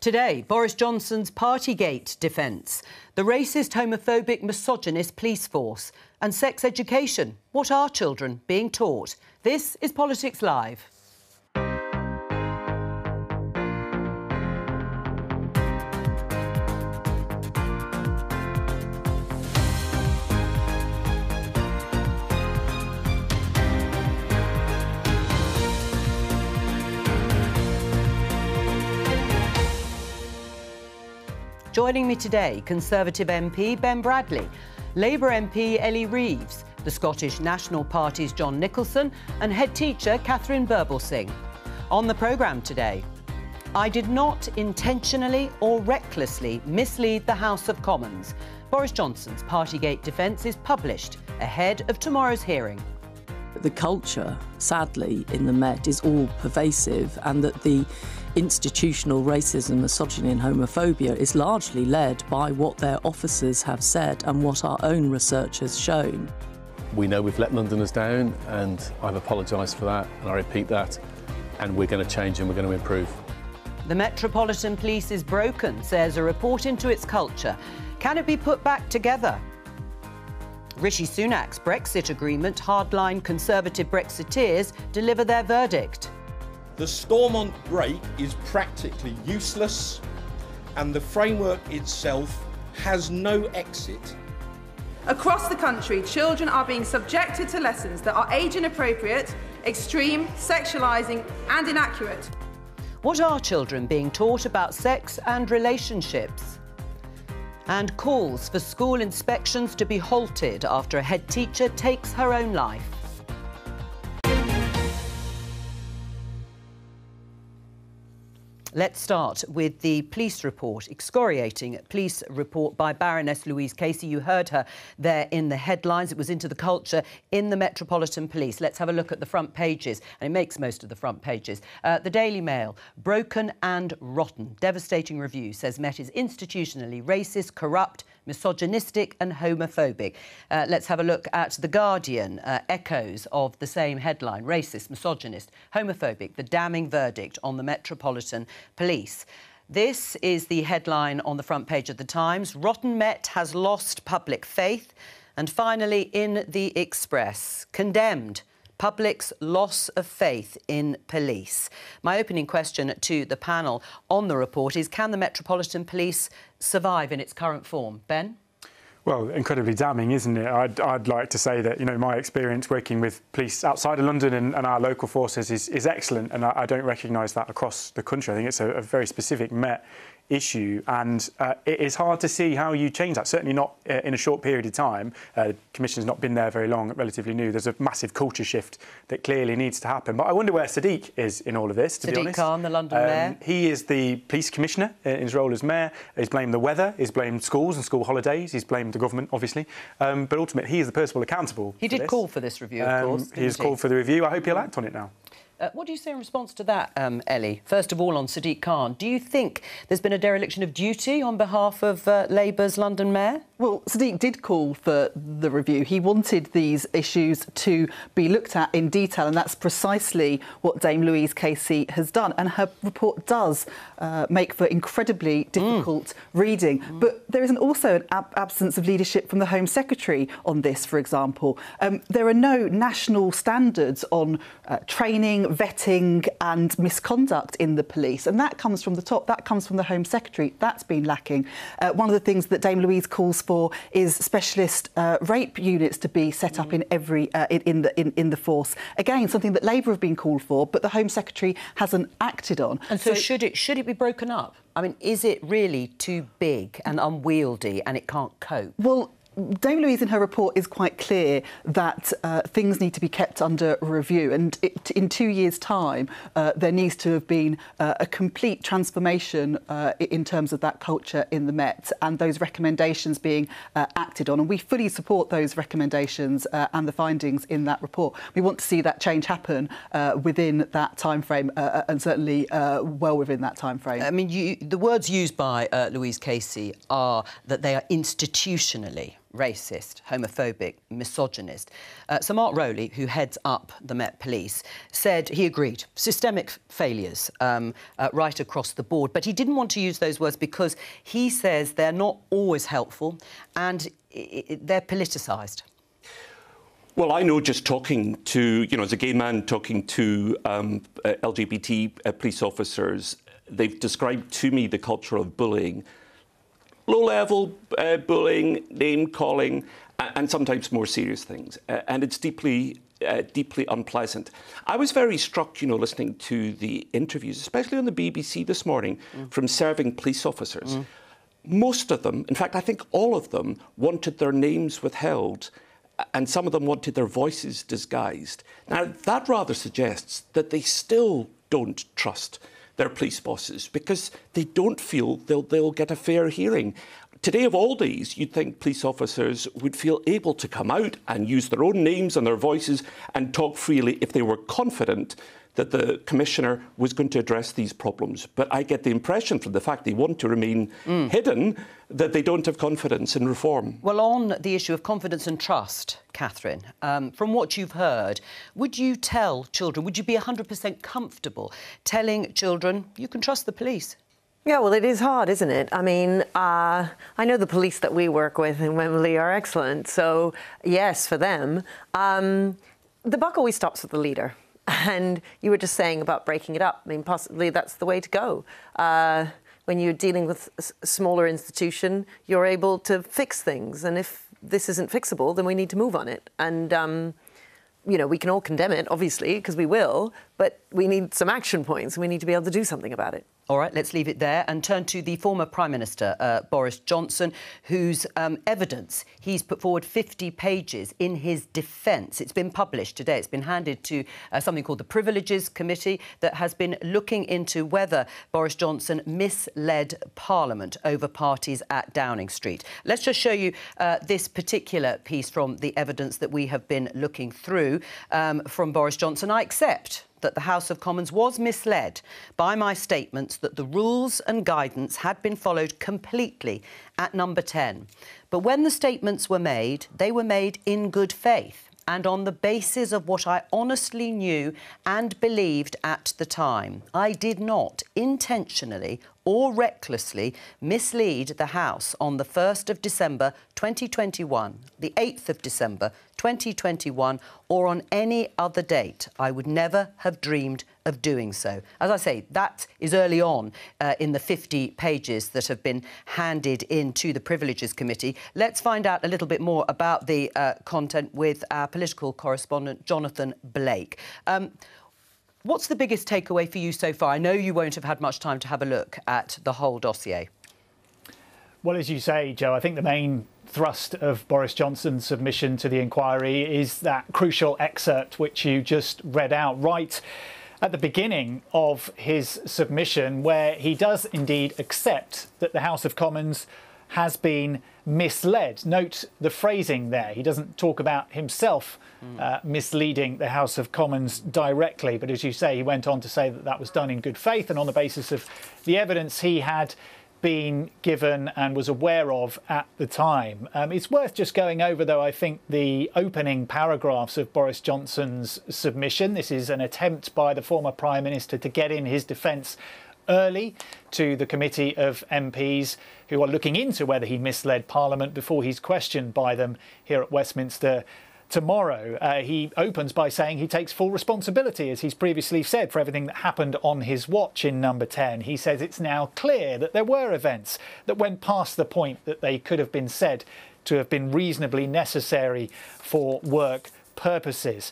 Today, Boris Johnson's Partygate defence, the racist, homophobic, misogynist police force and sex education. What are children being taught? This is Politics Live. Joining me today, Conservative MP Ben Bradley, Labour MP Ellie Reeves, the Scottish National Party's John Nicholson and head teacher Catherine Birbalsingh. On the programme today, I did not intentionally or recklessly mislead the House of Commons. Boris Johnson's Partygate defence is published ahead of tomorrow's hearing. The culture, sadly, in the Met is all pervasive, and that the institutional racism, misogyny and homophobia is largely led by what their officers have said and what our own research has shown. We know we've let Londoners down, and I've apologised for that, and I repeat that, and we're going to change and we're going to improve. The Metropolitan Police is broken, says a report into its culture. Can it be put back together? Rishi Sunak's Brexit agreement, hardline Conservative Brexiteers deliver their verdict. The Stormont break is practically useless, and the framework itself has no exit. Across the country, children are being subjected to lessons that are age inappropriate, extreme, sexualising and inaccurate. What are children being taught about sex and relationships? And calls for school inspections to be halted after a head teacher takes her own life. Let's start with the police report, excoriating police report by Baroness Louise Casey. You heard her there in the headlines. It was into the culture in the Metropolitan Police. Let's have a look at the front pages, and it makes most of the front pages. The Daily Mail, broken and rotten. Devastating review says Met is institutionally racist, corrupt, misogynistic and homophobic. Let's have a look at The Guardian, echoes of the same headline, racist, misogynist, homophobic, the damning verdict on the Metropolitan Police. This is the headline on the front page of The Times. Rotten Met has lost public faith. And finally, in The Express, condemned. Public's loss of faith in police. My opening question to the panel on the report is, can the Metropolitan Police survive in its current form? Ben? Well, incredibly damning, isn't it? I'd like to say that, you know, my experience working with police outside of London and our local forces is excellent, and I don't recognise that across the country. I think it's a very specific Met issue, and it is hard to see how you change that, certainly not in a short period of time. The Commission's not been there very long, relatively new. There's a massive culture shift that clearly needs to happen. But I wonder where Sadiq is in all of this, to be honest. Sadiq Khan, the London Mayor. He is the police commissioner in his role as Mayor. He's blamed the weather, he's blamed schools and school holidays, he's blamed the government, obviously. But ultimately, he is the person accountable He did call for this review, of course, He has called for the review. I hope he'll act on it now. What do you say in response to that, Ellie? First of all, on Sadiq Khan, do you think there's been a dereliction of duty on behalf of Labour's London Mayor? Well, Sadiq did call for the review. He wanted these issues to be looked at in detail, and that's precisely what Dame Louise Casey has done. And her report does make for incredibly difficult reading. But there is also an absence of leadership from the Home Secretary on this, for example. There are no national standards on training, vetting and misconduct in the police, and that comes from the top, that comes from the Home Secretary. That's been lacking. One of the things that Dame Louise calls for is specialist rape units to be set up in every in the force. Again, something that Labour have been called for, but the Home Secretary hasn't acted on. And so should it be broken up? I mean, is it really too big and unwieldy and it can't cope? Well, Dame Louise in her report is quite clear that things need to be kept under review, and in 2 years' time there needs to have been a complete transformation in terms of that culture in the Met, and those recommendations being acted on. And we fully support those recommendations and the findings in that report. We want to see that change happen within that time frame, and certainly well within that time frame. I mean, the words used by Louise Casey are that they are institutionally racist, homophobic, misogynist. So Mark Rowley, who heads up the Met Police, said he agreed. Systemic failures right across the board. But he didn't want to use those words because he says they're not always helpful and they're politicised. Well, I know just talking to, as a gay man talking to LGBT police officers, they've described to me the culture of bullying. Low-level bullying, name-calling, and sometimes more serious things. And it's deeply unpleasant. I was very struck, listening to the interviews, especially on the BBC this morning, from serving police officers. Most of them, in fact, I think all of them, wanted their names withheld, and some of them wanted their voices disguised. Now, that rather suggests that they still don't trust their police bosses because they don't feel they'll get a fair hearing. Today, of all days, you'd think police officers would feel able to come out and use their own names and their voices and talk freely if they were confident that the Commissioner was going to address these problems. But I get the impression from the fact they want to remain hidden that they don't have confidence in reform. Well, on the issue of confidence and trust, Catherine, from what you've heard, would you tell children, would you be 100% comfortable telling children you can trust the police? Yeah, well, it is hard, isn't it? I mean, I know the police that we work with in Wembley are excellent. So, yes, for them. The buck always stops with the leader. And you were just saying about breaking it up. I mean, possibly that's the way to go. When you're dealing with a smaller institution, you're able to fix things. And if this isn't fixable, then we need to move on it. And, we can all condemn it, obviously, because we will, but we need some action points and we need to be able to do something about it. All right, let's leave it there and turn to the former Prime Minister, Boris Johnson, whose evidence he's put forward 50 pages in his defence. It's been published today. It's been handed to something called the Privileges Committee that has been looking into whether Boris Johnson misled Parliament over parties at Downing Street. Let's just show you this particular piece from the evidence that we have been looking through from Boris Johnson. I accept that the House of Commons was misled by my statements that the rules and guidance had been followed completely at number 10. But when the statements were made, they were made in good faith and on the basis of what I honestly knew and believed at the time. I did not intentionally or recklessly mislead the House on the 1st of December 2021, the 8th of December 2021, or on any other date. I would never have dreamed of doing so. As I say, that is early on in the 50 pages that have been handed in to the Privileges Committee. Let's find out a little bit more about the content with our political correspondent, Jonathan Blake. What's the biggest takeaway for you so far? I know you won't have had much time to have a look at the whole dossier. Well, as you say, Jo, I think the main thrust of Boris Johnson's submission to the inquiry is that crucial excerpt which you just read out right at the beginning of his submission, where he does indeed accept that the House of Commons has been misled. Note the phrasing there. He doesn't talk about himself misleading the House of Commons directly, but as you say, he went on to say that that was done in good faith and on the basis of the evidence he had been given and was aware of at the time. It's worth just going over, though, I think, the opening paragraphs of Boris Johnson's submission. This is an attempt by the former Prime Minister to get in his defence early to the committee of MPs who are looking into whether he misled Parliament before he's questioned by them here at Westminster tomorrow. He opens by saying he takes full responsibility, as he's previously said, for everything that happened on his watch in number 10. He says it's now clear that there were events that went past the point that they could have been said to have been reasonably necessary for work purposes.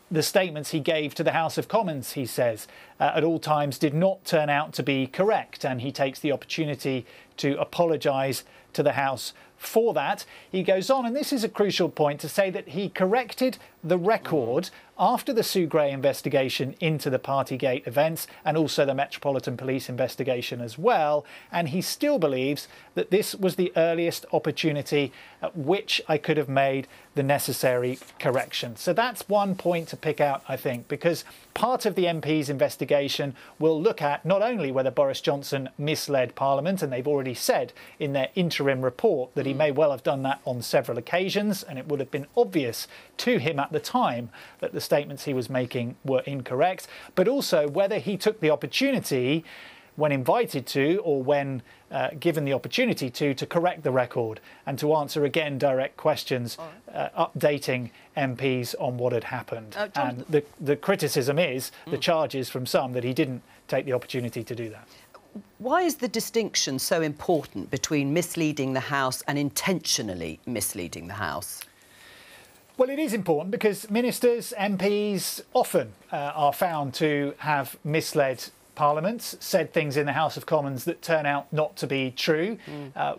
The statements he gave to the House of Commons, he says, at all times did not turn out to be correct, and he takes the opportunity to apologise to the House for that. He goes on, and this is a crucial point, to say that he corrected the record after the Sue Gray investigation into the Partygate events and also the Metropolitan Police investigation as well. And he still believes that this was the earliest opportunity at which I could have made the necessary correction. So that's one point to pick out, I think, because part of the MP's investigation will look at not only whether Boris Johnson misled Parliament, and they've already said in their interim report that he may well have done that on several occasions, and it would have been obvious to him at the time that the statements he was making were incorrect, but also whether he took the opportunity when invited to or when given the opportunity to correct the record and to answer again direct questions, updating MPs on what had happened. And the criticism is, the charge is from some, that he didn't take the opportunity to do that. Why is the distinction so important between misleading the House and intentionally misleading the House? Well, it is important because ministers, MPs often are found to have misled Parliament, said things in the House of Commons that turn out not to be true,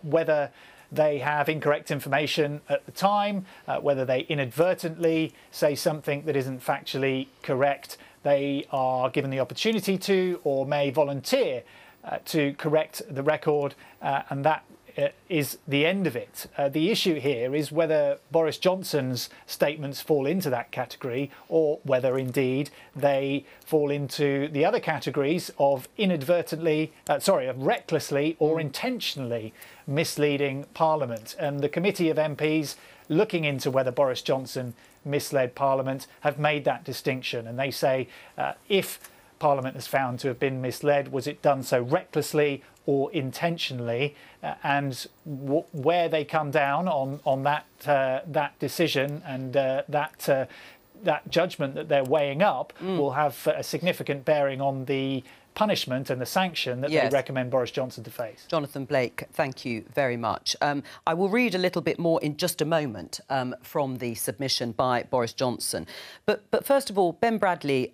whether they have incorrect information at the time, whether they inadvertently say something that isn't factually correct, they are given the opportunity to or may volunteer to correct the record, and that is the end of it. The issue here is whether Boris Johnson's statements fall into that category or whether indeed they fall into the other categories of of recklessly or intentionally misleading Parliament. And the committee of MPs looking into whether Boris Johnson misled Parliament have made that distinction, and they say if Parliament is found to have been misled, was it done so recklessly or intentionally? And where they come down on that decision and that judgment that they're weighing up will have a significant bearing on the punishment and the sanction that they recommend Boris Johnson to face. Jonathan Blake, thank you very much. I will read a little bit more in just a moment from the submission by Boris Johnson. But first of all, Ben Bradley,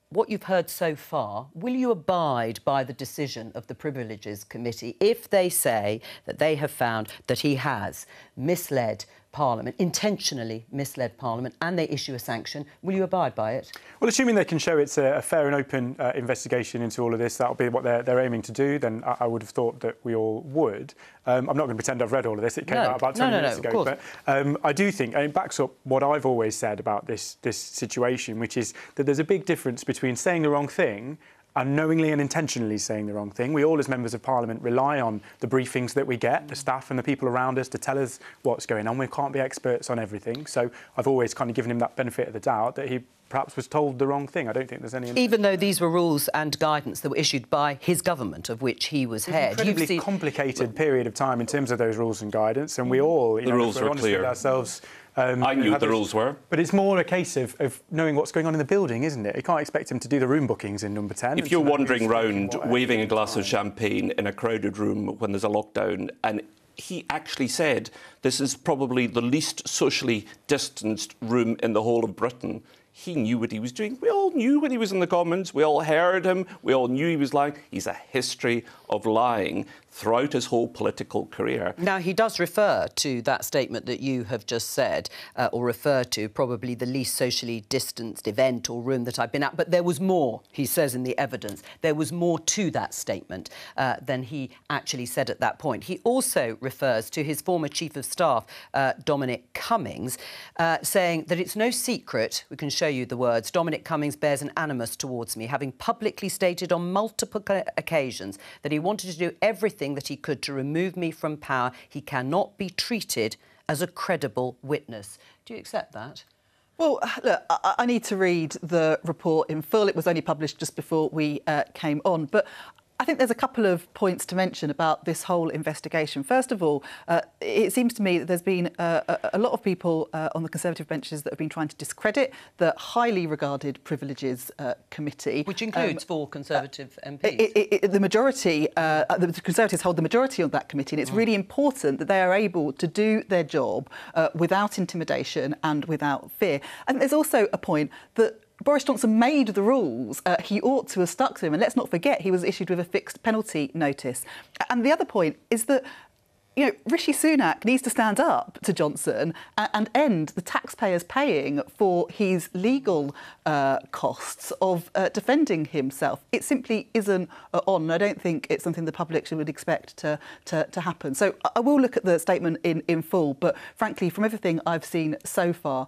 what you've heard so far, will you abide by the decision of the Privileges Committee if they say that they have found that he has misled Parliament, intentionally misled Parliament, and they issue a sanction? Will you abide by it? Well, assuming they can show it's a fair and open investigation into all of this, that'll be what they're aiming to do, then I would have thought that we all would. I'm not going to pretend I've read all of this. It came out about 10 minutes ago. But I do think, and it backs up what I've always said about this situation, which is that there's a big difference between saying the wrong thing and knowingly and intentionally saying the wrong thing. We all, as members of Parliament, rely on the briefings that we get, the staff and the people around us to tell us what's going on. We can't be experts on everything. So I've always kind of given him that benefit of the doubt that he perhaps was told the wrong thing. I don't think there's any... Even though these were rules and guidance that were issued by his government, of which he was head. It's an incredibly complicated period of time in terms of those rules and guidance, and we all... The rules were clear. Ourselves, I knew what the rules were. But it's more a case of knowing what's going on in the building, isn't it? You can't expect him to do the room bookings in number 10. If you're wandering round waving a glass of champagne in a crowded room when there's a lockdown, and he actually said this is probably the least socially distanced room in the whole of Britain. He knew what he was doing. We all knew when he was in the Commons. We all heard him. We all knew he was lying. He's a history of lying throughout his whole political career. Now, he does refer to that statement that you have just said, or refer to probably the least socially distanced event or room that I've been at. But there was more, he says in the evidence. There was more to that statement than he actually said at that point. He also refers to his former Chief of Staff, Dominic Cummings, saying that it's no secret, we can show you the words, Dominic Cummings bears an animus towards me, having publicly stated on multiple occasions that he wanted to do everything that he could to remove me from power. He cannot be treated as a credible witness. Do you accept that? Well, look, I need to read the report in full. It was only published just before we came on. But I think there's a couple of points to mention about this whole investigation. First of all, it seems to me that there's been a lot of people on the Conservative benches that have been trying to discredit the highly regarded Privileges Committee. Which includes 4 Conservative MPs. The majority, the Conservatives hold the majority on that committee, and it's really important that they are able to do their job without intimidation and without fear. And there's also a point that Boris Johnson made the rules. He ought to have stuck to them. And let's not forget, he was issued with a fixed penalty notice. And the other point is that you know, Rishi Sunak needs to stand up to Johnson and end the taxpayers paying for his legal costs of defending himself. It simply isn't on. I don't think it's something the public would expect to happen. So I will look at the statement in full, but frankly, from everything I've seen so far,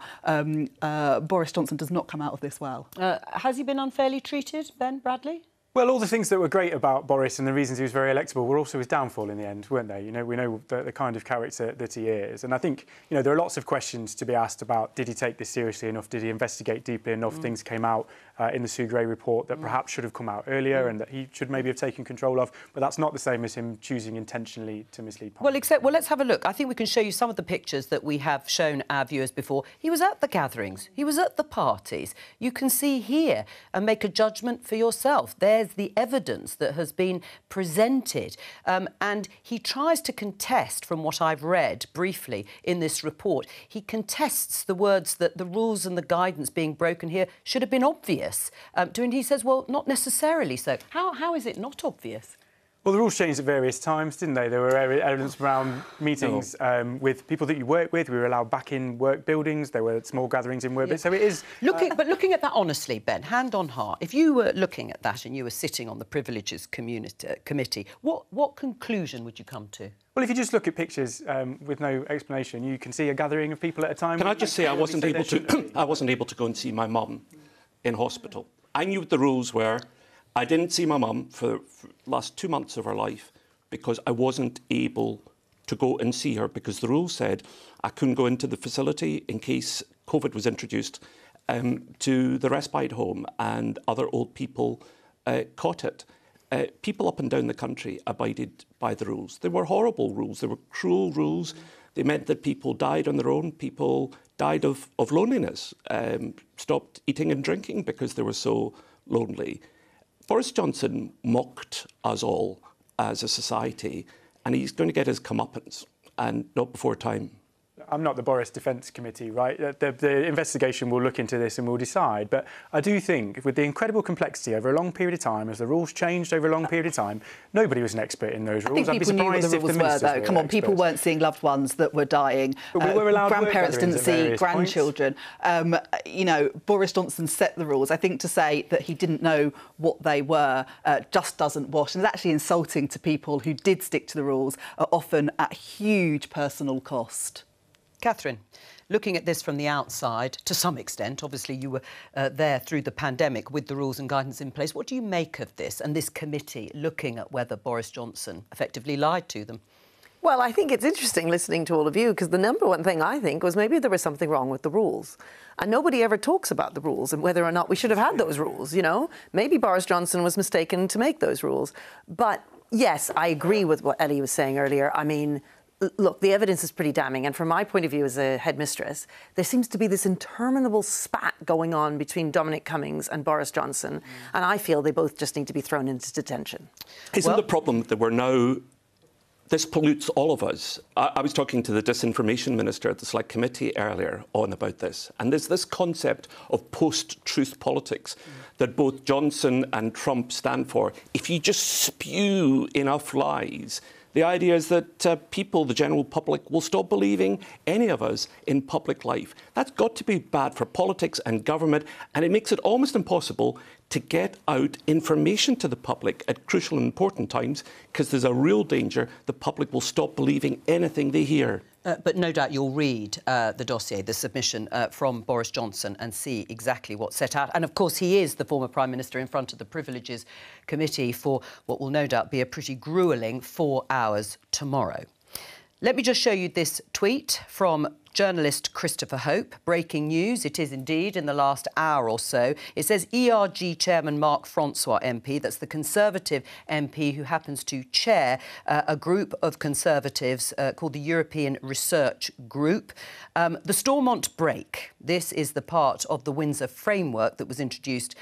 Boris Johnson does not come out of this well. Has he been unfairly treated, Ben Bradley? Well, all the things that were great about Boris and the reasons he was very electable were also his downfall in the end, weren't they? You know, we know the kind of character that he is. And I think, you know, there are lots of questions to be asked about, did he take this seriously enough? Did he investigate deeply enough? Things came out in the Sue Gray report that perhaps should have come out earlier and that he should maybe have taken control of. But that's not the same as him choosing intentionally to mislead public. Well, let's have a look. I think we can show you some of the pictures that we have shown our viewers before. He was at the gatherings. He was at the parties. You can see here and make a judgment for yourself. There's the evidence that has been presented. And he tries to contest, from what I've read briefly in this report, he contests the words that the rules and the guidance being broken here should have been obvious. And he says, well, not necessarily so. How is it not obvious? Well, the rules changed at various times, didn't they? There were evidence around meetings with people that you work with. We were allowed back in work buildings. There were small gatherings in work. So it is... But looking at that honestly, Ben, hand on heart, if you were looking at that and you were sitting on the Privileges Committee, what conclusion would you come to? Well, if you just look at pictures with no explanation, you can see a gathering of people at a time. Can I just say I wasn't able to go and see my mum in hospital. I knew what the rules were. I didn't see my mum for the last 2 months of her life because I wasn't able to go and see her because the rules said I couldn't go into the facility in case COVID was introduced to the respite home and other old people caught it. People up and down the country abided by the rules. They were horrible rules. They were cruel rules. They meant that people died on their own. People died of loneliness, stopped eating and drinking because they were so lonely. Boris Johnson mocked us all as a society, and he's going to get his comeuppance, and not before time. I'm not the Boris Defence Committee, right? The investigation will look into this and will decide. But I do think, with the incredible complexity over a long period of time, as the rules changed over a long period of time, nobody was an expert in those rules. I think people knew what the rules were, though. Come on, people weren't seeing loved ones that were dying. But we were allowed grandparents didn't see grandchildren. You know, Boris Johnson set the rules. I think to say that he didn't know what they were just doesn't wash. And it's actually insulting to people who did stick to the rules, often at huge personal cost. Catherine, looking at this from the outside, to some extent, obviously you were there through the pandemic with the rules and guidance in place. What do you make of this and this committee looking at whether Boris Johnson effectively lied to them? Well, I think it's interesting listening to all of you because the number one thing I think was maybe there was something wrong with the rules. And nobody ever talks about the rules and whether or not we should have had those rules, you know? Maybe Boris Johnson was mistaken to make those rules. But yes, I agree with what Ellie was saying earlier. I mean, look, the evidence is pretty damning. And from my point of view as a headmistress, there seems to be this interminable spat going on between Dominic Cummings and Boris Johnson. And I feel they both just need to be thrown into detention. Isn't the problem that we're now... This pollutes all of us. I was talking to the disinformation minister at the Select Committee earlier on about this. And there's this concept of post-truth politics that both Johnson and Trump stand for. If you just spew enough lies, the idea is that people, the general public, will stop believing any of us in public life. That's got to be bad for politics and government, and it makes it almost impossible to get out information to the public at crucial and important times because there's a real danger the public will stop believing anything they hear. But no doubt you'll read the dossier, the submission from Boris Johnson and see exactly what's set out. And, of course, he is the former Prime Minister in front of the Privileges Committee for what will no doubt be a pretty gruelling 4 hours tomorrow. Let me just show you this tweet from journalist Christopher Hope. Breaking news, it is indeed, in the last hour or so. It says ERG chairman Mark Francois MP, that's the Conservative MP who happens to chair a group of Conservatives called the European Research Group. The Stormont break, this is the part of the Windsor framework that was introduced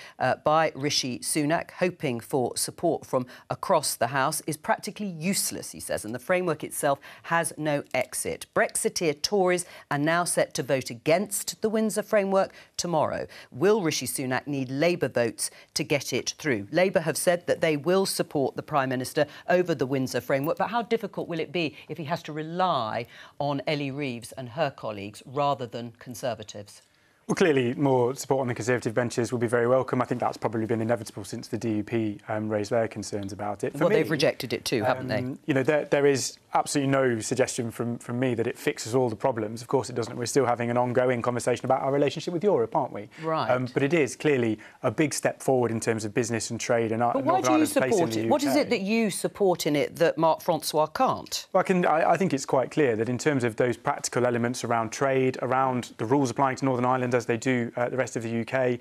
by Rishi Sunak, hoping for support from across the House, is practically useless, he says, and the framework itself has no exit. Brexiteer Tories and now set to vote against the Windsor framework tomorrow. Will Rishi Sunak need Labour votes to get it through? Labour have said that they will support the Prime Minister over the Windsor framework, but how difficult will it be if he has to rely on Ellie Reeves and her colleagues rather than Conservatives? Well, clearly, more support on the Conservative benches will be very welcome. I think that's probably been inevitable since the DUP raised their concerns about it. Well, they've rejected it too, haven't they? You know, there is absolutely no suggestion from me that it fixes all the problems. Of course it doesn't. We're still having an ongoing conversation about our relationship with Europe, aren't we? Right. But it is clearly a big step forward in terms of business and trade and But why do you support it? What is it that you support in it that Mark Francois can't? Well, I think it's quite clear that in terms of those practical elements around trade, around the rules applying to Northern Ireland as they do the rest of the UK,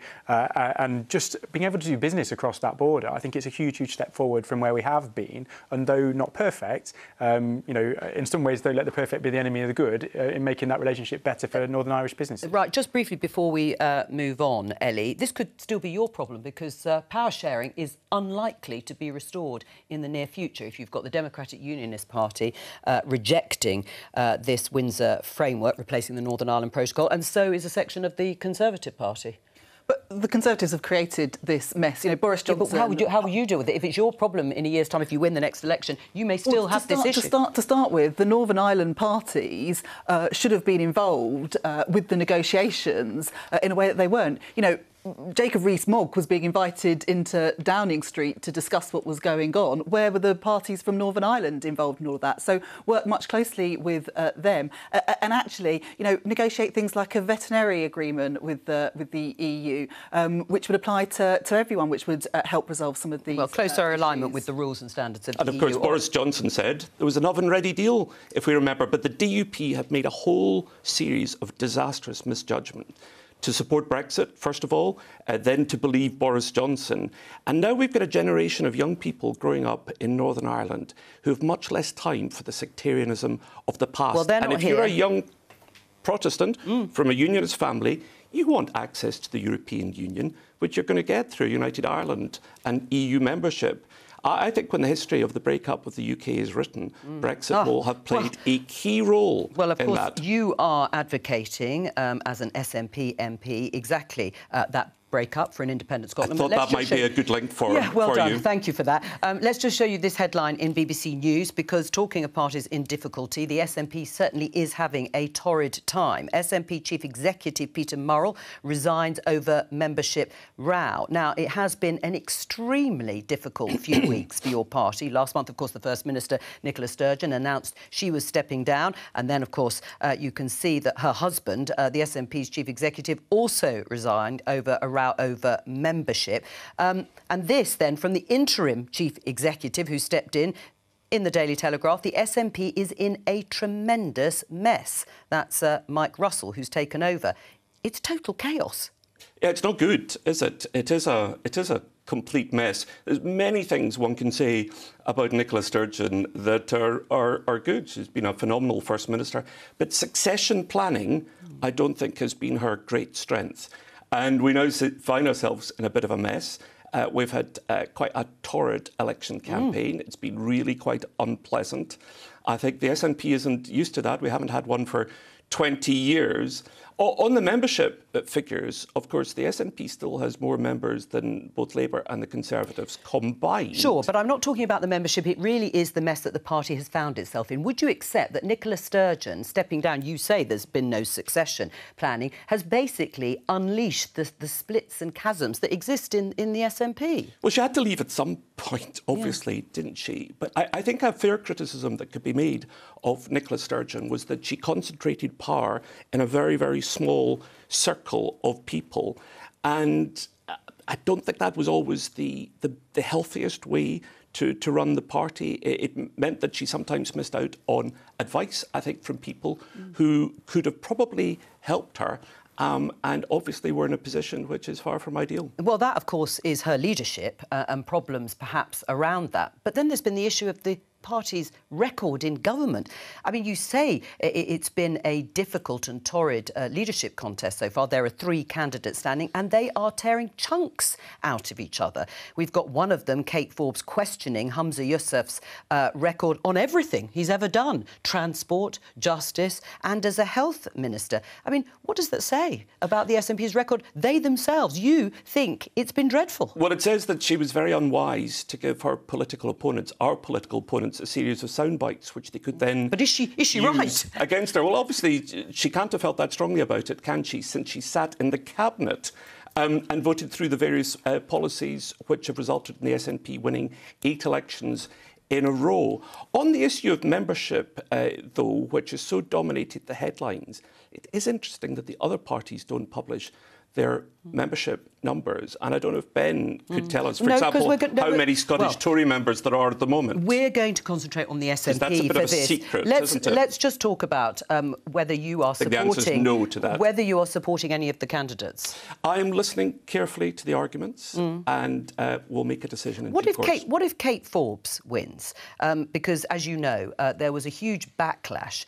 and just being able to do business across that border, I think it's a huge, huge step forward from where we have been. And though not perfect, you know, in some ways, don't let the perfect be the enemy of the good in making that relationship better for Northern Irish businesses. Right, just briefly before we move on, Ellie, this could still be your problem because power sharing is unlikely to be restored in the near future if you've got the Democratic Unionist Party rejecting this Windsor framework, replacing the Northern Ireland Protocol, and so is a section of the Conservative Party. But the Conservatives have created this mess. You know, Boris Johnson... Yeah, but how will you deal with it? If it's your problem in a year's time, if you win the next election, you may still have this issue. To start with, the Northern Ireland parties should have been involved with the negotiations in a way that they weren't. You know, Jacob Rees-Mogg was being invited into Downing Street to discuss what was going on. Where were the parties from Northern Ireland involved in all of that? So work much closely with them and actually, you know, negotiate things like a veterinary agreement with the EU, which would apply to everyone, which would help resolve some of these. Well, closer alignment with the rules and standards of the EU. And of course, Boris Johnson said there was an oven-ready deal, if we remember, but the DUP have made a whole series of disastrous misjudgments. To support Brexit, first of all, then to believe Boris Johnson. And now we've got a generation of young people growing up in Northern Ireland who have much less time for the sectarianism of the past. Well, they're not and if here. you're a young Protestant from a unionist family, you want access to the European Union, which you're going to get through United Ireland and EU membership. I think when the history of the breakup of the UK is written, Brexit will have played a key role in that. Well, of course, you are advocating, as an SNP MP, exactly that breakup for an independent Scotland. I thought that might be a good link for Yeah, well done. you. Thank you for that. Let's just show you this headline in BBC News, because talking of parties in difficulty, the SNP certainly is having a torrid time. SNP Chief Executive Peter Murrell resigns over membership row. Now, it has been an extremely difficult few weeks for your party. Last month, of course, the First Minister, Nicola Sturgeon, announced she was stepping down. And then, of course, you can see that her husband, the SNP's Chief Executive, also resigned over a row over membership. And this, then, from the interim Chief Executive who stepped in the Daily Telegraph, the SNP is in a tremendous mess. That's Mike Russell, who's taken over. It's total chaos. Yeah, it's not good, is it? It is a complete mess. There's many things one can say about Nicola Sturgeon that are good. She's been a phenomenal First Minister. But succession planning, I don't think, has been her great strength. And we now find ourselves in a bit of a mess. We've had quite a torrid election campaign. It's been really quite unpleasant. I think the SNP isn't used to that. We haven't had one for 20 years. On the membership figures, of course, the SNP still has more members than both Labour and the Conservatives combined. Sure, but I'm not talking about the membership. It really is the mess that the party has found itself in. Would you accept that Nicola Sturgeon stepping down, you say there's been no succession planning, has basically unleashed the splits and chasms that exist in the SNP? Well, she had to leave at some point, obviously, didn't she? But I think a fair criticism that could be made of Nicola Sturgeon was that she concentrated power in a very, very small circle of people. And I don't think that was always the healthiest way to run the party. It meant that she sometimes missed out on advice, I think, from people who could have probably helped her. And obviously we're in a position which is far from ideal. Well, that, of course, is her leadership and problems perhaps around that. But then there's been the issue of the party's record in government. I mean, you say it's been a difficult and torrid leadership contest so far. There are 3 candidates standing and they are tearing chunks out of each other. We've got one of them, Kate Forbes, questioning Humza Yousaf's record on everything he's ever done, transport, justice and as a health minister. I mean, what does that say about the SNP's record? They themselves, you think it's been dreadful. Well, it says that she was very unwise to give her political opponents, our political opponents, a series of sound bites, which they could then... But is she right? ...against her. Well, obviously, she can't have felt that strongly about it, can she, since she sat in the cabinet and voted through the various policies which have resulted in the SNP winning 8 elections in a row. On the issue of membership, though, which has so dominated the headlines, it is interesting that the other parties don't publish their membership numbers. And I don't know if Ben could tell us, for example, how many Scottish Tory members there are at the moment. We're going to concentrate on the SNP that's a bit for of a this. secret, isn't it? Let's just talk about whether you are supporting... the answer is no to that. Whether you are supporting any of the candidates. I'm listening carefully to the arguments and we'll make a decision in due course. What if Kate Forbes wins? Because, as you know, there was a huge backlash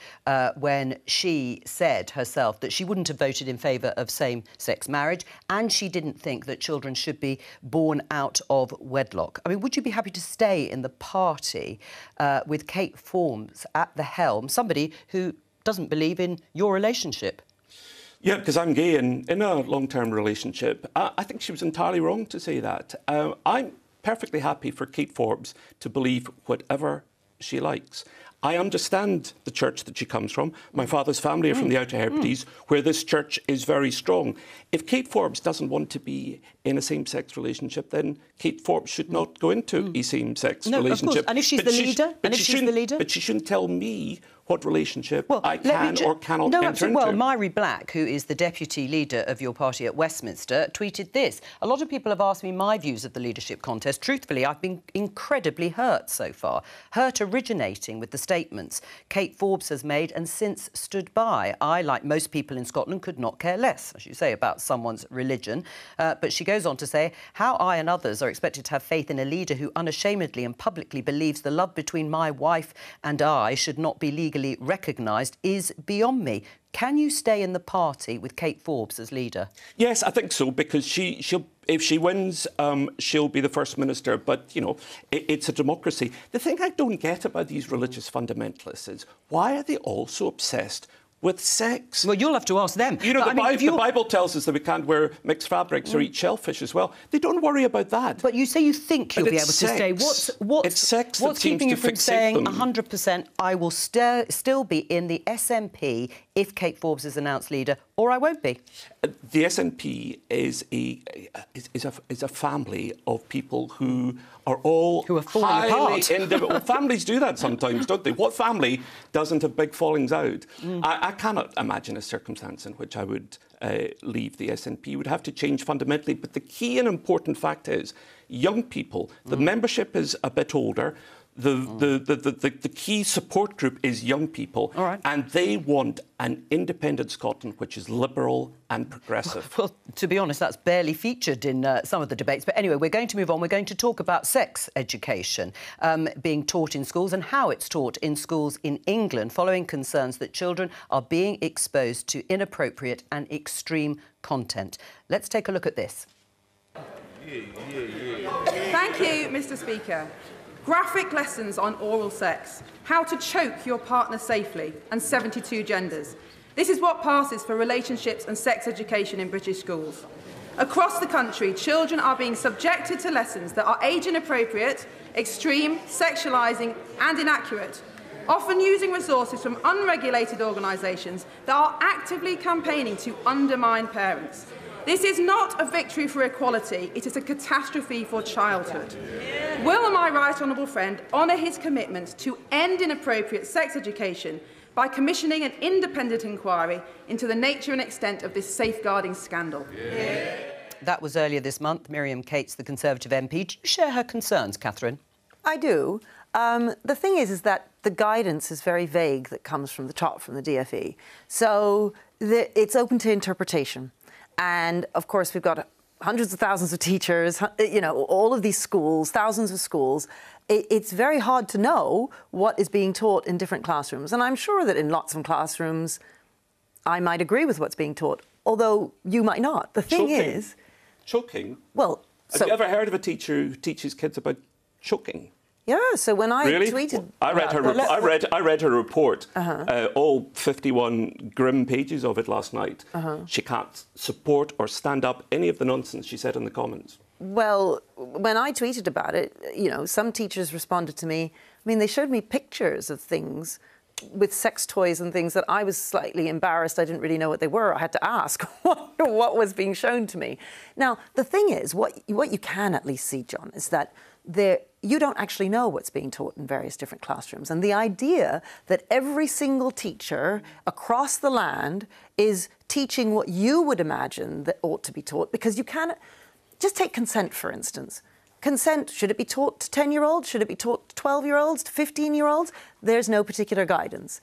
when she said herself that she wouldn't have voted in favour of same-sex marriage and she didn't think that children should be born out of wedlock. I mean, would you be happy to stay in the party with Kate Forbes at the helm, somebody who doesn't believe in your relationship? Yeah, because I'm gay and in a long-term relationship. I think she was entirely wrong to say that. I'm perfectly happy for Kate Forbes to believe whatever she likes. I understand the church that she comes from. My father's family are from the Outer Hebrides, where this church is very strong. If Kate Forbes doesn't want to be in a same-sex relationship, then Kate Forbes should not go into a same-sex relationship. Of course. And if she's the leader? But she shouldn't tell me what relationship I can or cannot enter into. Well, Myrie Black, who is the deputy leader of your party at Westminster, tweeted this. A lot of people have asked me my views of the leadership contest. Truthfully, I've been incredibly hurt so far. Hurt originating with the statements Kate Forbes has made and since stood by. I, like most people in Scotland, could not care less, as you say, about someone's religion. But she goes on to say, how I and others are expected to have faith in a leader who unashamedly and publicly believes the love between my wife and I should not be legally recognised is beyond me. Can you stay in the party with Kate Forbes as leader? Yes, I think so, because if she wins, she'll be the First Minister. But, you know, it's a democracy. The thing I don't get about these religious fundamentalists is why are they all so obsessed with sex? Well, you'll have to ask them. You know, the Bible tells us that we can't wear mixed fabrics or eat shellfish as well. They don't worry about that. But you say you think you'll be able to stay. What's keeping you from saying 100% I will still be in the SNP if Kate Forbes is announced leader, or I won't be? The SNP is a family of people who are all falling apart. Well, families do that sometimes, don't they? What family doesn't have big fallings out? I cannot imagine a circumstance in which I would leave the SNP. It would have to change fundamentally. But the key and important fact is young people. The membership is a bit older. The key support group is young people, and they want an independent Scotland which is liberal and progressive. Well, to be honest, that's barely featured in some of the debates. But anyway, we're going to move on. We're going to talk about sex education being taught in schools and how it's taught in schools in England, following concerns that children are being exposed to inappropriate and extreme content. Let's take a look at this. Thank you, Mr. Speaker. Graphic lessons on oral sex, how to choke your partner safely, and 72 genders. This is what passes for relationships and sex education in British schools. Across the country, children are being subjected to lessons that are age inappropriate, extreme, sexualising and inaccurate, often using resources from unregulated organisations that are actively campaigning to undermine parents. This is not a victory for equality, it is a catastrophe for childhood. Will my right honourable friend honour his commitment to end inappropriate sex education by commissioning an independent inquiry into the nature and extent of this safeguarding scandal? That was earlier this month. Miriam Cates, the Conservative MP. Do you share her concerns, Catherine? I do. The thing is that the guidance is very vague that comes from the top, from the DFE. So it's open to interpretation. And, of course, we've got hundreds of thousands of teachers, you know, all of these schools, thousands of schools. It's very hard to know what is being taught in different classrooms. And I'm sure that in lots of classrooms, I might agree with what's being taught, although you might not. The thing is... Choking? Well... Have you ever heard of a teacher who teaches kids about choking? Yeah, so when I really? tweeted... I read her report, all 51 grim pages of it last night. She can't support or stand up any of the nonsense she said in the comments. Well, when I tweeted about it, you know, some teachers responded to me. I mean, they showed me pictures of things with sex toys and things that I was slightly embarrassed. I didn't really know what they were. I had to ask what was being shown to me. Now, the thing is, what you can at least see, John, is that you don't actually know what's being taught in various different classrooms. And the idea that every single teacher across the land is teaching what you would imagine that ought to be taught, because you can't... Just take consent, for instance. Consent, should it be taught to 10-year-olds? Should it be taught to 12-year-olds, to 15-year-olds? There's no particular guidance.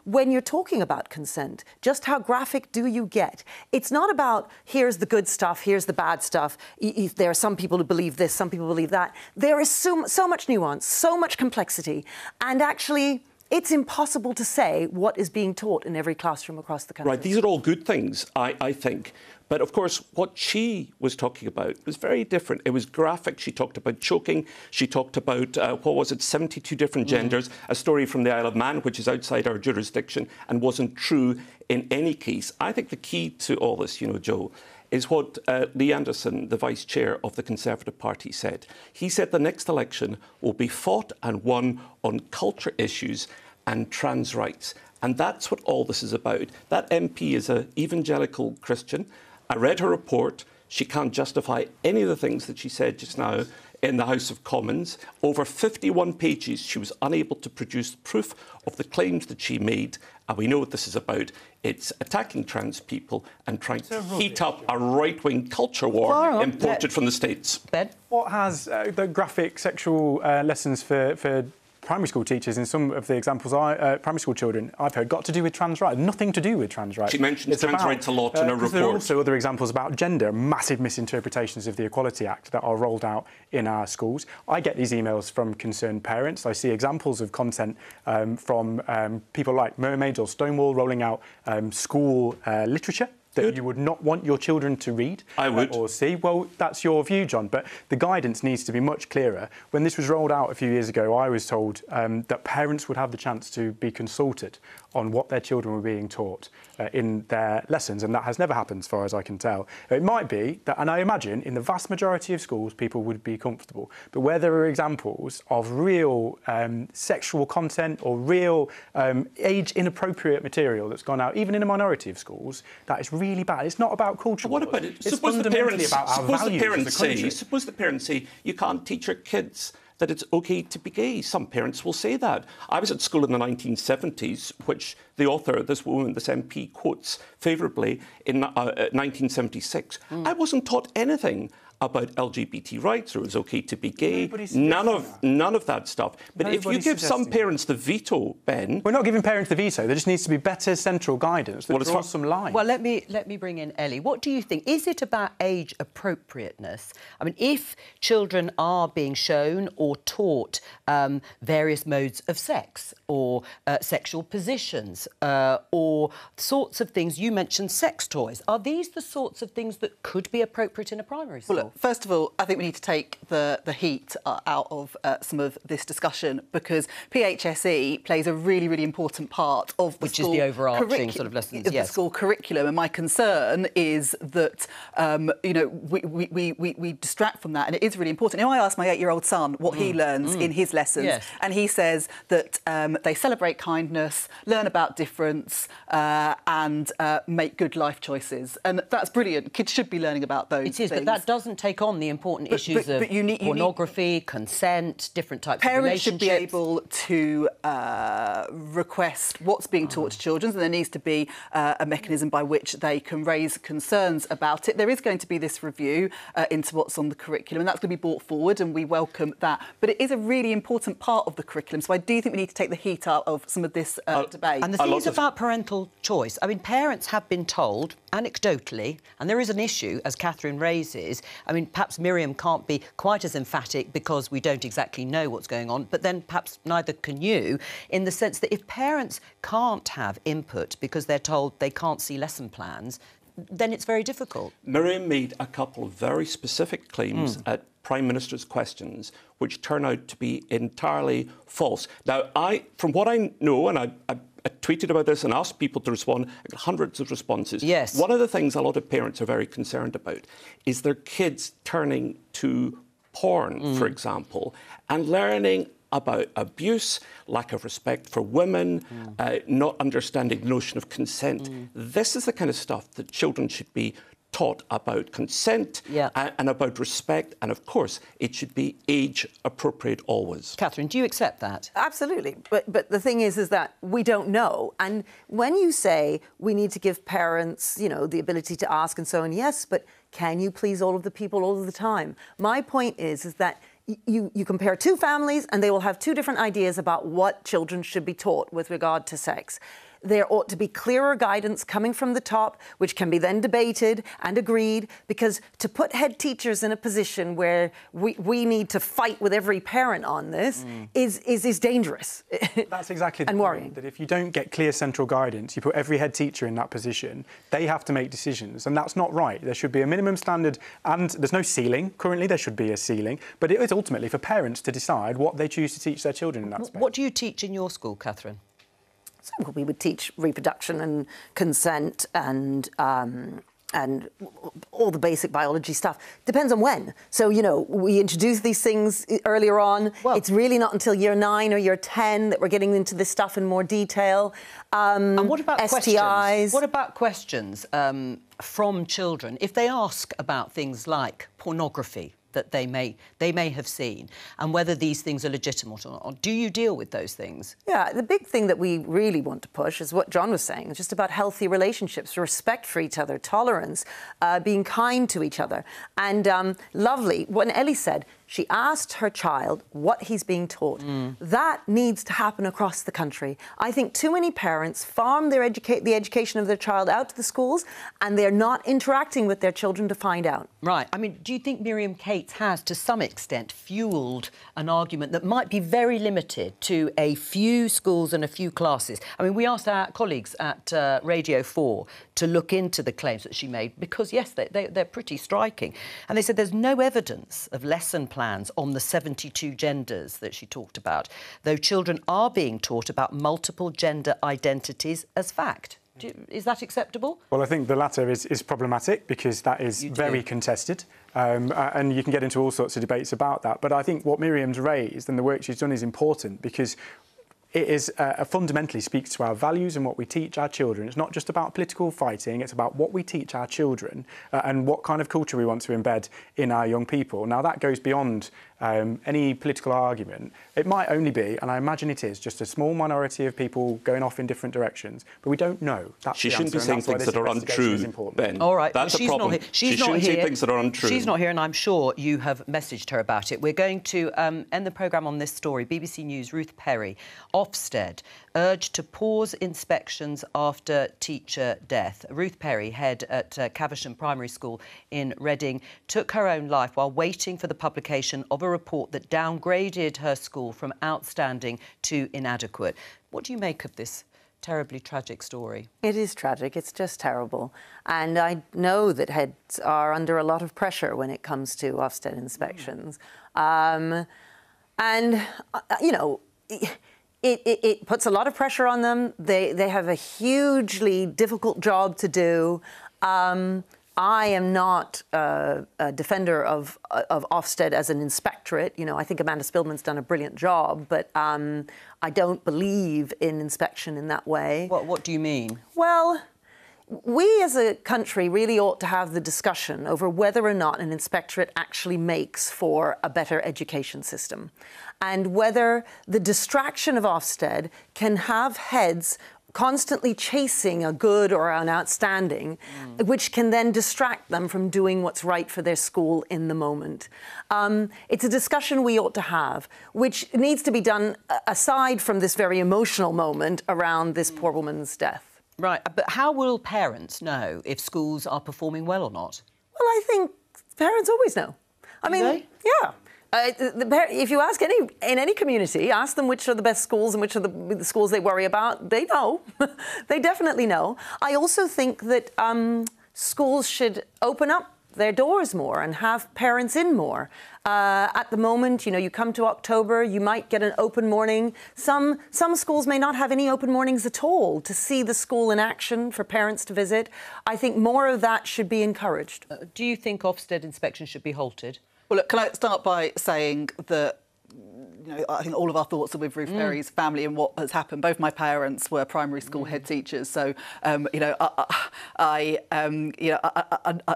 When you're talking about consent, just how graphic do you get? It's not about, here's the good stuff, here's the bad stuff. There are some people who believe this, some people believe that. There is so much nuance, so much complexity, and actually... It's impossible to say what is being taught in every classroom across the country. Right, these are all good things, I think. But of course, what she was talking about was very different. It was graphic. She talked about choking. She talked about, 72 different genders, a story from the Isle of Man, which is outside our jurisdiction and wasn't true in any case. I think the key to all this, you know, Joe, is what Lee Anderson, the Vice Chair of the Conservative Party, said. He said the next election will be fought and won on culture issues and trans rights. And that's what all this is about. That MP is an evangelical Christian. I read her report. She can't justify any of the things that she said just now in the House of Commons. Over 51 pages, she was unable to produce proof of the claims that she made. And we know what this is about. It's attacking trans people and trying to heat up a right-wing culture war imported from the States. Ben? What has the graphic sexual lessons for primary school teachers in some of the examples primary school children I've heard got to do with trans rights? Nothing to do with trans rights. She mentions trans rights a lot in her report. There are also other examples about gender, massive misinterpretations of the Equality Act that are rolled out in our schools. I get these emails from concerned parents. I see examples of content from people like Mermaids or Stonewall rolling out school literature that you would not want your children to read or see. Well, that's your view, John, but the guidance needs to be much clearer. When this was rolled out a few years ago, I was told that parents would have the chance to be consulted on what their children were being taught in their lessons, and that has never happened as far as I can tell. It might be that, and I imagine in the vast majority of schools people would be comfortable, but where there are examples of real sexual content or real age-inappropriate material that's gone out, even in a minority of schools, that is really bad. It's not about culture. What about it? It's fundamentally about our values as a country. Suppose the parents say you can't teach your kids that it's OK to be gay. Some parents will say that. I was at school in the 1970s, which the author, this woman, this MP, quotes favourably in 1976. I wasn't taught anything about LGBT rights, or it was OK to be gay. None of that stuff. But if you give some parents the veto, Ben... We're not giving parents the veto. There just needs to be better central guidance that draws some lines. Well, let me bring in Ellie. What do you think? Is it about age appropriateness? I mean, if children are being shown or taught various modes of sex or sexual positions or sorts of things, you mentioned sex toys, are these the sorts of things that could be appropriate in a primary school? Well, look, first of all, I think we need to take the heat out of some of this discussion, because PHSE plays a really, really important part of the school... Which is the overarching sort of lessons, yes. The school curriculum, and my concern is that, you know, we distract from that, and it is really important. You know, I asked my 8-year-old son what he learns in his lessons, and he says that they celebrate kindness, learn about difference, and make good life choices. And that's brilliant. Kids should be learning about those things. But that doesn't take on the important issues of pornography, consent, different types of relationships. Parents should be able to request what's being taught to children, and there needs to be a mechanism by which they can raise concerns about it. There is going to be this review into what's on the curriculum, and that's going to be brought forward, and we welcome that. But it is a really important part of the curriculum, so I do think we need to take the heat out of some of this debate. And the thing is about parental choice. I mean, parents have been told, anecdotally, and there is an issue, as Catherine raises. I mean, perhaps Miriam can't be quite as emphatic because we don't exactly know what's going on, but then perhaps neither can you, in the sense that if parents can't have input because they're told they can't see lesson plans, then it's very difficult. Miriam made a couple of very specific claims at Prime Minister's questions, which turn out to be entirely false. Now, from what I know, and I tweeted about this and asked people to respond, I got hundreds of responses. Yes. One of the things a lot of parents are very concerned about is their kids turning to porn, for example, and learning about abuse, lack of respect for women, not understanding the notion of consent. This is the kind of stuff that children should be taught about consent and about respect, and of course it should be age appropriate always. Catherine, do you accept that? Absolutely, but the thing is that we don't know, and when you say we need to give parents, you know, the ability to ask and so on, yes, but can you please all of the people all of the time? My point is that you compare two families and they will have two different ideas about what children should be taught with regard to sex. There ought to be clearer guidance coming from the top, which can be then debated and agreed, because to put head teachers in a position where we need to fight with every parent on this is dangerous. That's exactly and worrying. That if you don't get clear central guidance, you put every head teacher in that position, they have to make decisions, and that's not right. There should be a minimum standard, and there's no ceiling. Currently, there should be a ceiling, but it is ultimately for parents to decide what they choose to teach their children in that space. What do you teach in your school, Catherine? So we would teach reproduction and consent and all the basic biology stuff. Depends on when. So, you know, we introduce these things earlier on. Well, it's really not until year 9 or year 10 that we're getting into this stuff in more detail. And what about STIs? Questions? What about questions from children if they ask about things like pornography that they may have seen, and whether these things are legitimate or not? Do you deal with those things? Yeah, the big thing that we really want to push is what John was saying. It's just about healthy relationships, respect for each other, tolerance, being kind to each other. And lovely, when Ellie said she asked her child what he's being taught, that needs to happen across the country. I think too many parents farm the education of their child out to the schools, and they're not interacting with their children to find out. Right. I mean, do you think Miriam Cates has, to some extent, fuelled an argument that might be very limited to a few schools and a few classes? I mean, we asked our colleagues at Radio 4 to look into the claims that she made because, yes, they're pretty striking. And they said there's no evidence of lesson plans on the 72 genders that she talked about, though children are being taught about multiple gender identities as fact. Is that acceptable? Well, I think the latter is problematic because that is very contested. And you can get into all sorts of debates about that. But I think what Miriam's raised and the work she's done is important because it is fundamentally speaks to our values and what we teach our children. It's not just about political fighting, it's about what we teach our children and what kind of culture we want to embed in our young people. Now, that goes beyond any political argument. It might only be, and I imagine it is, just a small minority of people going off in different directions, but we don't know. That's she shouldn't be saying things that are untrue, Ben. All right. That's a problem. She shouldn't say things that are untrue. She's not here, and I'm sure you have messaged her about it. We're going to end the programme on this story. BBC News, Ruth Perry. Ofsted urged to pause inspections after teacher death. Ruth Perry, head at Caversham Primary School in Reading, took her own life while waiting for the publication of a report that downgraded her school from outstanding to inadequate. What do you make of this terribly tragic story? It is tragic. It's just terrible. And I know that heads are under a lot of pressure when it comes to Ofsted inspections. And, you know, it puts a lot of pressure on them. They have a hugely difficult job to do. I am not a defender of Ofsted as an inspectorate. You know, I think Amanda Spillman's done a brilliant job, but I don't believe in inspection in that way. What do you mean? Well, we as a country really ought to have the discussion over whether or not an inspectorate actually makes for a better education system, and whether the distraction of Ofsted can have heads constantly chasing a good or an outstanding, which can then distract them from doing what's right for their school in the moment. It's a discussion we ought to have, which needs to be done aside from this very emotional moment around this poor woman's death. Right, but how will parents know if schools are performing well or not? Well, I think parents always know. I mean, yeah. If you ask in any community, ask them which are the best schools and which are the schools they worry about, they know. They definitely know. I also think that schools should open up their doors more and have parents in more. At the moment, you know, you come to October, you might get an open morning. Some schools may not have any open mornings at all to see the school in action for parents to visit. I think more of that should be encouraged. Do you think Ofsted inspection should be halted? Well, look, can I start by saying that, you know, I think all of our thoughts are with Ruth Perry's family and what has happened. Both my parents were primary school head teachers, so you know, I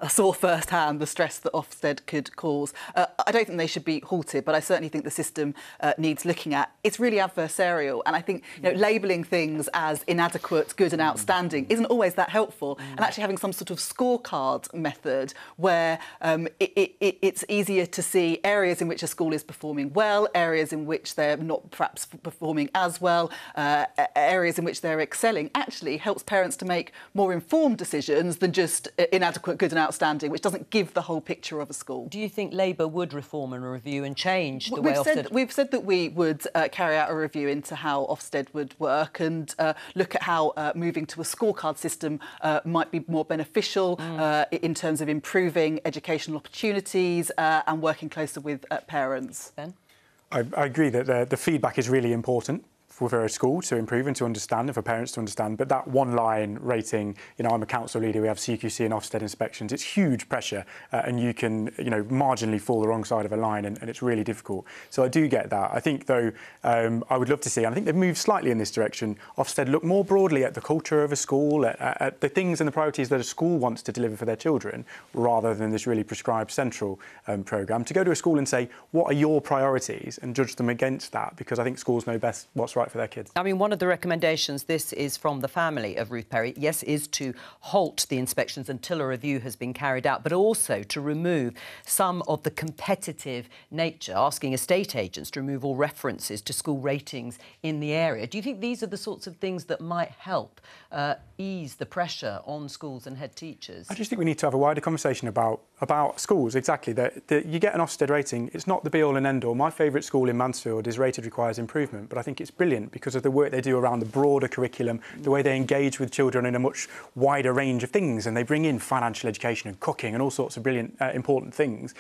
saw firsthand the stress that Ofsted could cause. I don't think they should be halted, but I certainly think the system needs looking at. It's really adversarial, and I think, you know, labelling things as inadequate, good, and outstanding isn't always that helpful. And actually having some sort of scorecard method where it's easier to see areas in which a school is performing well, areas in which they're not perhaps performing as well, areas in which they're excelling, actually helps parents to make more informed decisions than just inadequate, good and outstanding, which doesn't give the whole picture of a school. Do you think Labour would reform and review and change the way Ofsted... We've said that we would carry out a review into how Ofsted would work and look at how moving to a scorecard system might be more beneficial in terms of improving educational opportunities and working closer with parents. Ben? I agree that the feedback is really important for a school to improve and to understand and for parents to understand. But that one-line rating, you know, I'm a council leader, we have CQC and Ofsted inspections. It's huge pressure and you can, you know, marginally fall the wrong side of a line and it's really difficult. So I do get that. I think, though, I would love to see, and I think they've moved slightly in this direction, Ofsted look more broadly at the culture of a school, at the things and the priorities that a school wants to deliver for their children, rather than this really prescribed central programme. To go to a school and say, what are your priorities, and judge them against that, because I think schools know best what's right for their kids. I mean, one of the recommendations, this is from the family of Ruth Perry, yes, is to halt the inspections until a review has been carried out, but also to remove some of the competitive nature, asking estate agents to remove all references to school ratings in the area. Do you think these are the sorts of things that might help ease the pressure on schools and head teachers? I just think we need to have a wider conversation about schools, exactly. That you get an Ofsted rating, it's not the be-all and end-all. My favourite school in Mansfield is rated requires improvement, but I think it's brilliant because of the work they do around the broader curriculum, the way they engage with children in a much wider range of things, and they bring in financial education and cooking and all sorts of brilliant, important things.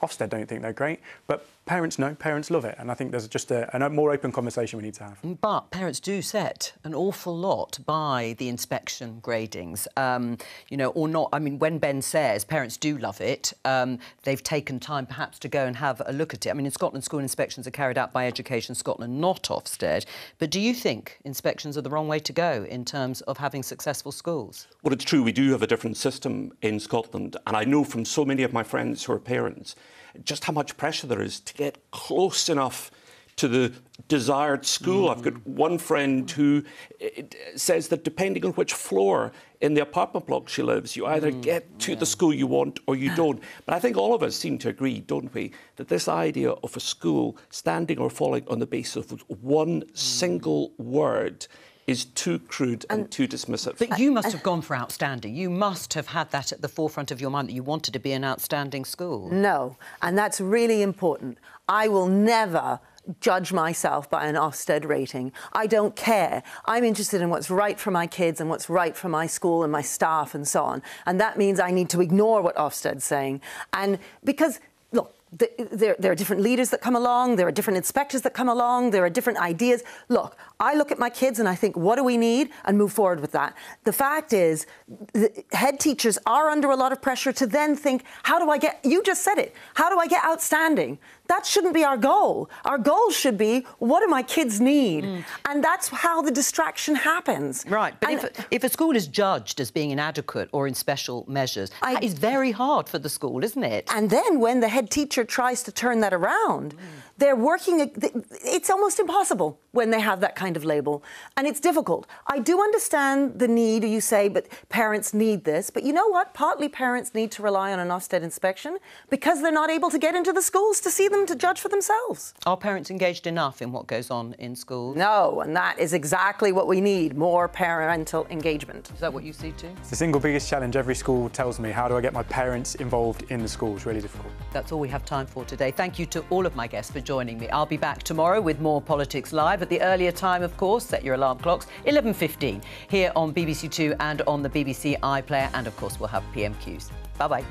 Ofsted don't think they're great, but parents know, parents love it, and I think there's just a more open conversation we need to have. But parents do set an awful lot by the inspection gradings, you know, or not. I mean, when Ben says parents do love it, they've taken time perhaps to go and have a look at it. I mean, in Scotland, school inspections are carried out by Education Scotland, not Ofsted. But do you think inspections are the wrong way to go in terms of having successful schools? Well, it's true, we do have a different system in Scotland, and I know from so many of my friends who are parents just how much pressure there is to get close enough to the desired school. I've got one friend who says that depending on which floor in the apartment block she lives, you either get to the school you want or you don't. But I think all of us seem to agree, don't we, that this idea of a school standing or falling on the basis of one single word is too crude and too dismissive. But you must have gone for outstanding. You must have had that at the forefront of your mind, that you wanted to be an outstanding school. No, and that's really important. I will never judge myself by an Ofsted rating. I don't care. I'm interested in what's right for my kids and what's right for my school and my staff and so on. And that means I need to ignore what Ofsted's saying. And because, look, there are different leaders that come along, there are different inspectors that come along, there are different ideas. Look, I look at my kids and I think, what do we need? And move forward with that. The fact is, the head teachers are under a lot of pressure to then think, how do I get, you just said it, how do I get outstanding? That shouldn't be our goal. Our goal should be, what do my kids need? And that's how the distraction happens. Right, but if a school is judged as being inadequate or in special measures, that is very hard for the school, isn't it? And then when the head teacher tries to turn that around, they're working... It's almost impossible when they have that kind of label. And it's difficult. I do understand the need, you say, but parents need this. But you know what? Partly parents need to rely on an Ofsted inspection because they're not able to get into the schools to see them, to judge for themselves. Are parents engaged enough in what goes on in schools? No, and that is exactly what we need, more parental engagement. Is that what you see too? It's the single biggest challenge every school tells me. How do I get my parents involved in the schools? Really difficult. That's all we have time for today. Thank you to all of my guests for joining me. I'll be back tomorrow with more Politics Live at the earlier time, of course. Set your alarm clocks, 11:15, here on BBC Two and on the BBC iPlayer. And, of course, we'll have PMQs. Bye-bye.